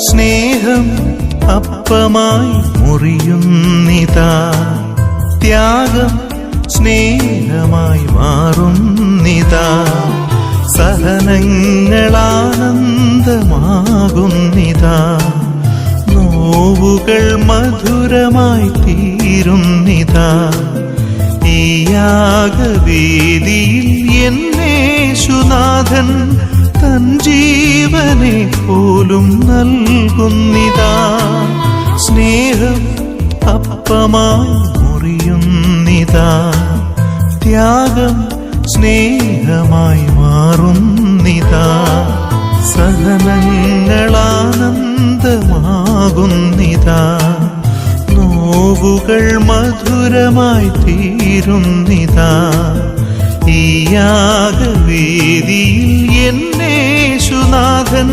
സ്നേഹം അപ്പമായി മുറിയുന്നിതാ, ത്യാഗം സ്നേഹമായി മാറുന്നിതാ, സഹനങ്ങളാനന്ദമാകുന്നിതാ, നോവുകൾ മധുരമായി തീരുന്നിതാ. ഈ യാഗവേദിയിൽ എന്നേശുനാഥൻ തൻ ജീവനെ പോലും നൽകുന്നിതാ. സ്നേഹം അപ്പമായി മുറിയുന്നിതാ, ത്യാഗം സ്നേഹമായി മാറുന്നിതാ, സഹനങ്ങളാനന്ദമാകുന്നിതാ, നോവുകൾ മധുരമായി തീരുന്നിതാ. ഈ യാഗവേദിയിൽ എന്നേശുനാഥൻ